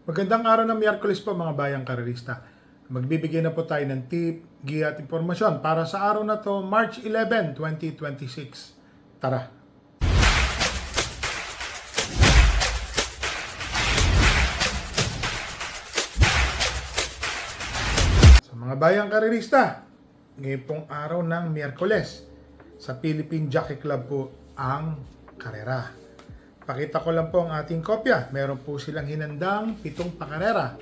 Magandang araw ng Miyerkules po mga bayang karerista. Magbibigay na po tayo ng tip, giya at impormasyon para sa araw na to, March 11, 2026. Tara! Sa mga bayang karerista, ngayon pong araw ng Miyerkules, sa Philippine Jockey Club po ang karera. Pakita ko lang po ang ating kopya. Meron po silang hinandang 7 pakarera.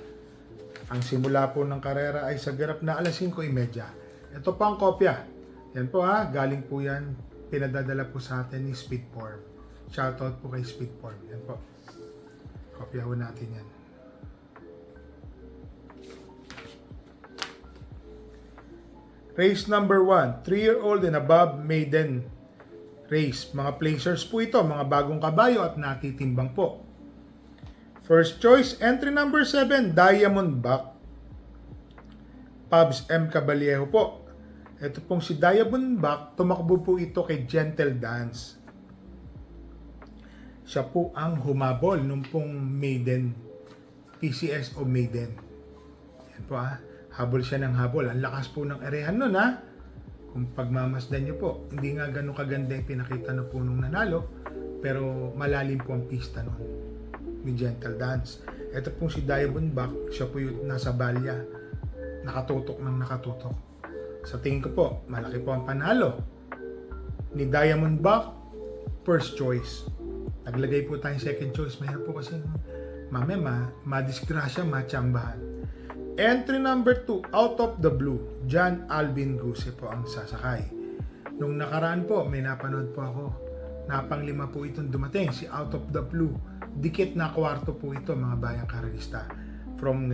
Ang simula po ng karera ay sa ganap na alas 5:30. Ito po ang kopya. Yan po galing po yan. Pinadadala po sa atin ni Speedform. Shoutout po kay Speedform. Yan po. Kopya po natin yan. Race number 1, 3-year-old and above maiden race. Mga placers po ito, mga bagong kabayo at natitimbang po. First choice, entry number 7, Diamond Back. Pubs M. Caballejo po. Ito pong si Diamond Back, tumakbo po ito kay Gentle Dance. Siya po ang humabol nung pong maiden, PCS o maiden. Yan po habol siya ng habol. Ang lakas po ng erehan nun Kung pagmamasdan nyo po, hindi nga ganun kaganda yung pinakita na po nung nanalo, pero malalim po ang pista nun ni Gentle Dance. Ito pong si Diamond Back, siya po yung nasa balya, nakatutok ng nakatutok. Sa tingin ko po, malaki po ang panalo ni Diamond Back, first choice. Naglagay po tayong second choice, mayroon po kasi mamaya madisgrasya, matsambahan. Entry number 2, Out of the Blue, John Alvin Guse po ang sasakay. Nung nakaraan po, may napanood po ako. Napang-5 po itong dumating, si Out of the Blue. Dikit na kwarto po ito, mga bayang karerista. From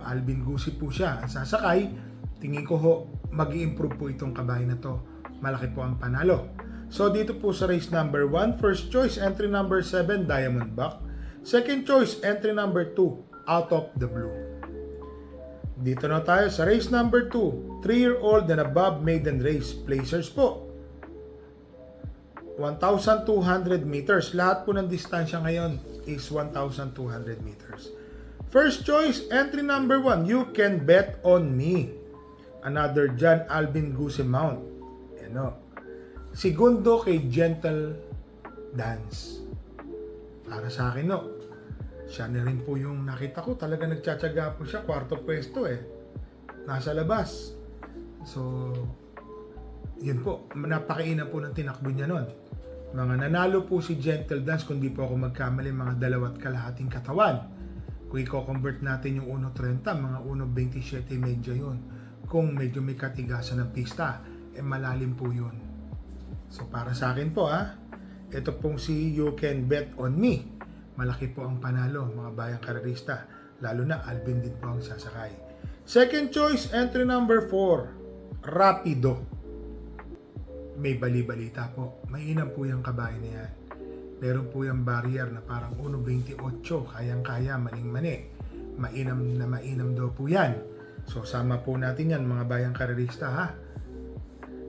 Alvin Guse po siya ang sasakay. Tingin ko mag-i-improve po itong kabayo na to. Malaki po ang panalo. So dito po sa race number 1, first choice, entry number 7, Diamond Back. Second choice, entry number 2, Out of the Blue. Dito na tayo sa race number 2, 3-year-old and above maiden race. Placers po. 1,200 meters. Lahat po ng distansya ngayon is 1,200 meters. First choice, entry number 1, You Can Bet on Me. Another John Alvin Guse mount. Segundo kay Gentle Dance. Para sa akin siya na rin po yung nakita ko. Talaga nagtsatsaga po siya. Kwarto pwesto nasa labas. So, yun po. Napakaina po ng tinakbo niya nun. Mga nanalo po si Gentle Dance, kung di po ako magkamali, mga 2.5 katawan. Kung i-convert natin yung 1.30, mga 1.27 medyo yun. Kung medyo may katigasan ng pista, malalim po yun. So, para sa akin po ito pong si You Can Bet on Me. Malaki po ang panalo, mga bayang karerista. Lalo na Alvin din po ang sasakay. Second choice, entry number 4, Rapido. May bali-balita po. Mainam po yung kabayo na yan. Meron po yung barrier na parang 1.28. Kayang-kaya, maning-mani. Mainam daw po yan. So, sama po natin yan, mga bayang karerista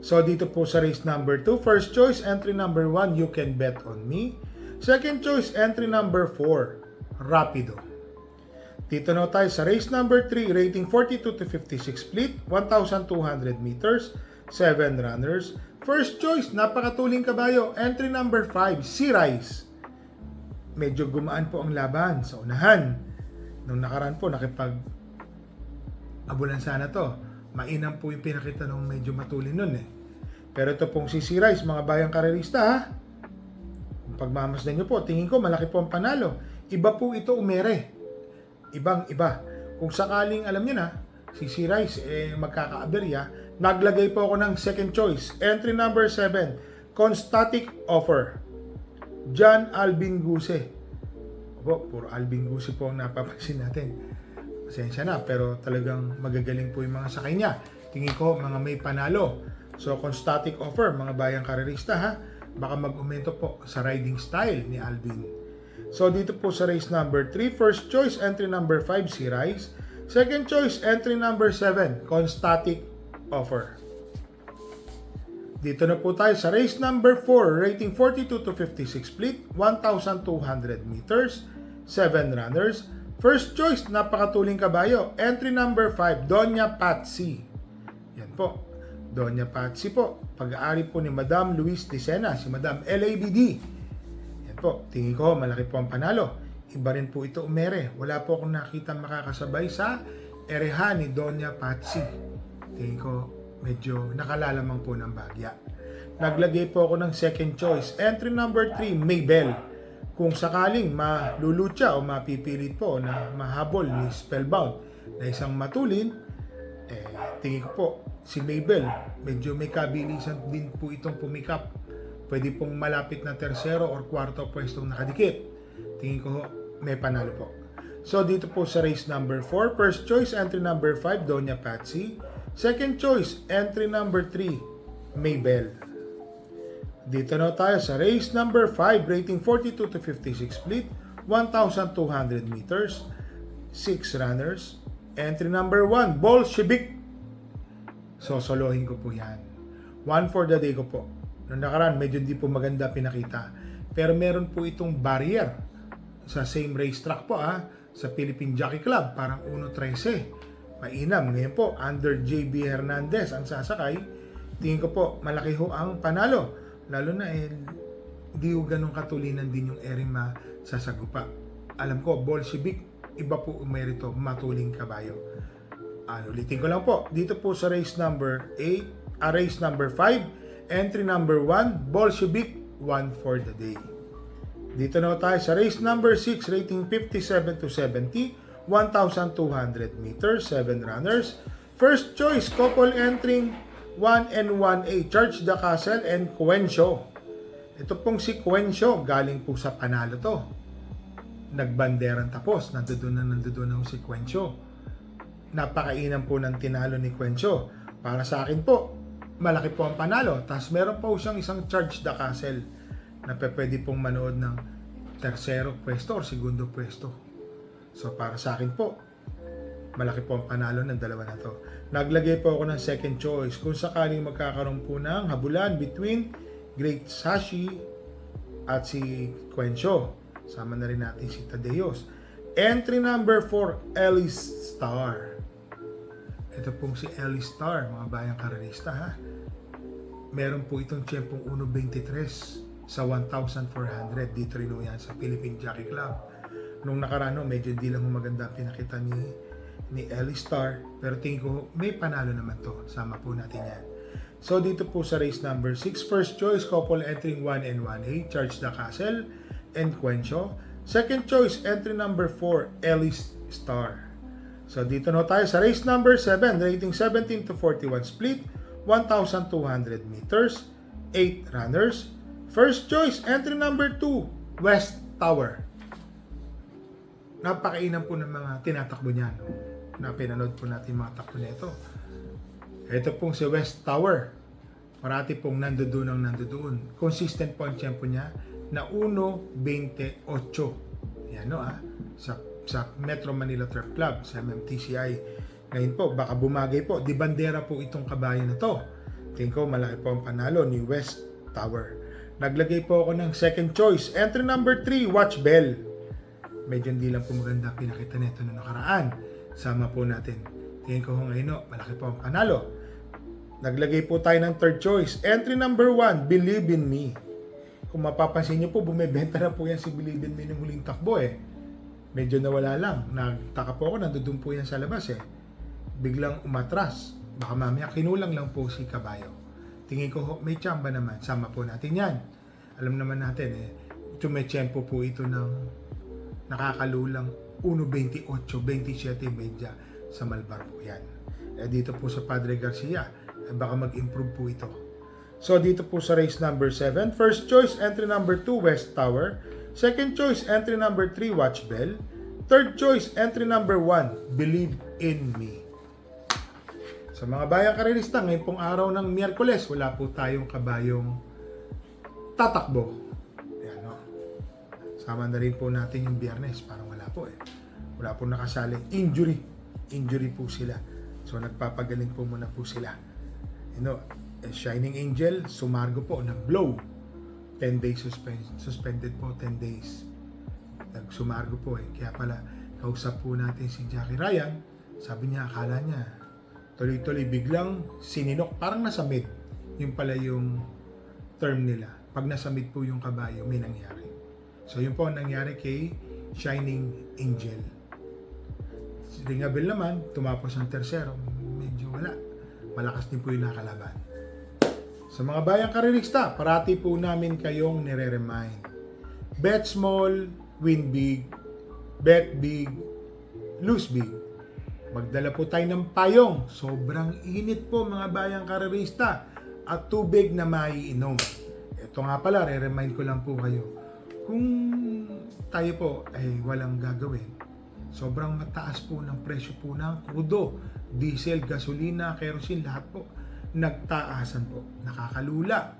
So, dito po sa race number 2, first choice, entry number 1, You Can Bet on Me. Second choice, entry number 4, Rapido. Dito na tayo sa race number 3, rating 42 to 56 split, 1,200 meters, 7 runners. First choice, napakatuling kabayo, entry number 5, Sea-Rise. Medyo gumaan po ang laban sa unahan. Nung nakaraan po, abulan sana to. Mainam po yung pinakita nung medyo matulin nun Pero ito pong si Sea-Rise, mga bayang karerista pagmamasdan nyo po, tingin ko malaki po ang panalo. Iba po ito umere. Ibang-iba. Kung sakaling alam nyo na, si Sea-Rise magkakaaberya, naglagay po ako ng second choice. Entry number 7, Constatic Offer. John Alvin Guse. Puro Alvin Guse po ang napapansin natin. Pasensya na, pero talagang magagaling po yung mga sakay niya. Tingin ko mga may panalo. So, Constatic Offer, mga bayang karerista baka mag-umento po sa riding style ni Alvin. So, dito po sa race number 3, first choice, entry number 5, Sea-Rise. Second choice, entry number 7, Constatic Offer. Dito na po tayo sa race number 4, rating 42 to 56 split, 1,200 meters, 7 runners. First choice, napakatuling kabayo. Entry number 5, Doña Patsy. Yan po. Doña Patsy po. Pag-aari po ni Madam Luis de Sena, si Madam LABD. Yan po. Tingin ko, malaki po ang panalo. Iba rin po ito umere. Wala po akong nakita makakasabay sa erehan ni Doña Patsy. Tingin ko, medyo nakalalamang po ng bagya. Naglagay po ako ng second choice. Entry number 3, Maybell. Kung sakaling malulutya o mapipilit po na mahabol ni Spellbound na isang matulin, tingin ko po si Maybell, medyo may kabilisan din po itong pumikap. Pwede pong malapit na tersero or kwarto pwestong nakadikit. Tingin ko may panalo po. So dito po sa race number 4, first choice, entry number 5, Doña Patsy. Second choice, entry number 3, Maybell. Dito na tayo sa race number 5, rating 42 to 56 split, 1,200 meters, 6 runners. Entry number 1, Bolshevik. Sosolohin ko po yan. 1 for the day ko po. Noong nakaraan, medyo hindi po maganda pinakita. Pero meron po itong barrier sa same racetrack po sa Philippine Jockey Club, parang 1.13. Mainam. Ngayon po, under JB Hernandez ang sasakay. Tingin ko po, malaki ho ang panalo. Lalo na hindi ho ganun katulinan din yung Erima sasagupa. Alam ko, Bolshevik, iba po umerito, matuling kabayo. Ulitin ko lang po, dito po sa race number 5, entry number 1, Bolshevik, 1 for the day. Dito na tayo sa race number 6, rating 57 to 70, 1,200 meters, 7 runners. First choice, couple entering 1 and 1A, Church the Castle and Cuencio. Ito pong si Cuencio, galing po sa panalo to. Nagbanderang tapos, nandoon na si Cuencio. Napakainan po ng tinalo ni Cuencio. Para sa akin po, malaki po ang panalo. Tapos meron po siyang isang Church the Castle na pwede pong manood ng tersero pwesto or segundo pwesto. So para sa akin po, malaki po ang panalo ng dalawa na to. Naglagay po ako ng second choice. Kung sakaling magkakaroon po ng habulan between Great Sashi at si Cuencio. Sama na rin natin si Tadeos. Entry number 4, Ellis Star. Ito pong si Ellis Star, mga bayang karerista Meron po itong tiyempong 1.23 sa 1,400. Dito rin yan sa Philippine Jockey Club. Nung nakaraan, medyo hindi lang maganda pinakita ni Ellie Star, pero tingin ko may panalo naman to. Sama po natin yan. So dito po sa race number 6, first choice, couple entering 1 and 1A, Church the Castle and Cuencio. Second choice, entry number 4, Ellie Star. So dito na tayo sa race number 7, rating 17 to 41 split, 1,200 meters, 8 runners. First choice, entry number 2, West Tower. Napakainan po ng mga tinatakbo niya na pinanood po natin mga takbo nito. Ito pong si West Tower. Parati pong nandoon. Consistent po ang tempo niya na 1.28. Yan sa Metro Manila Turf Club, sa MMTCI. Ngayon po, baka bumagay po. Di bandera po itong kabayan na to. Tingin ko malaki po ang panalo ni West Tower. Naglagay po ako ng second choice. Entry number 3, Watch Bell. Medyo hindi lang po maganda pinakita nito na nakaraan. Sama po natin. Tingin ko ngayon, malaki po ang panalo. Naglagay po tayo ng third choice. Entry number 1, Believe in Me. Kung mapapansin nyo po, bumibenta na po yan si Believe in Me ng huling takbo Medyo nawala lang. Nagtaka po ako, nandoon po yan sa labas Biglang umatras. Baka mamaya kinulang lang po si Kabayo. Tingin ko may tsamba naman. Sama po natin yan. Alam naman natin tumetsyempo po ito ng nakakalulang 1.28, 27 media sa Malbar po yan. Dito po sa Padre Garcia, baka mag-improve po ito. So dito po sa race number 7, first choice, entry number 2, West Tower. Second choice, entry number 3, Watch Bell. Third choice, entry number 1, Believe in Me. Sa mga bayang karerista, ngayon pong araw ng Miyerkules, wala po tayong kabayong tatakbo. Ayan, Sama na rin po natin yung Biyernes, parang wala po Wala po nakasali. Injury po sila. So nagpapagaling po muna po sila. Shining Angel, Sumargo po, nag-blow. 10 days suspended po, 10 days. Nag-Sumargo po Kaya pala, Nakausap po natin si Jackie Ryan. Sabi niya, akala niya, tuloy-tuloy biglang sininok, parang nasa mid. Yung pala yung term nila. Pag nasa mid po yung kabayo, may nangyari. So yun po ang nangyari kay Shining Angel. Si Ringabel naman, tumapos ng tersero, medyo wala. Malakas din po yung nakalaban. Sa mga bayang karirista, parati po namin kayong nire-remind. Bet small, win big. Bet big, lose big. Magdala po tayo ng payong. Sobrang init po mga bayang karirista. At tubig na maiinom. Ito nga pala, re-remind ko lang po kayo. Kung tayo po ay walang gagawin, sobrang mataas po ng presyo po ng krudo, diesel, gasolina, kerosene, lahat po nagtaasan po. Nakakalula.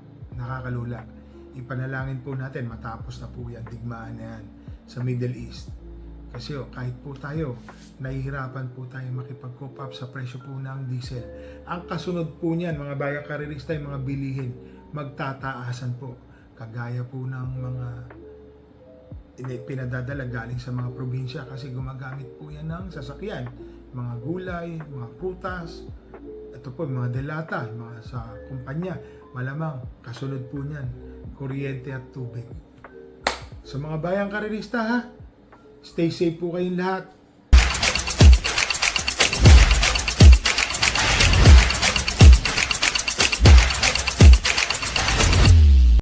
Ipanalangin po natin matapos na po yan, digmaan na yan sa Middle East. Kasi kahit po tayo, nahihirapan po tayo makipag-cope up sa presyo po ng diesel. Ang kasunod po niyan, mga bayang karirista, yung mga bilihin, magtataasan po. Kagaya po ng mga pinadadala galing sa mga probinsya kasi gumagamit po yan ng sasakyan. Mga gulay, mga prutas, ito po, mga delata, mga sa kumpanya. Malamang, kasunod po niyan, kuryente at tubig. So mga bayang karirista ha, stay safe po kayong lahat.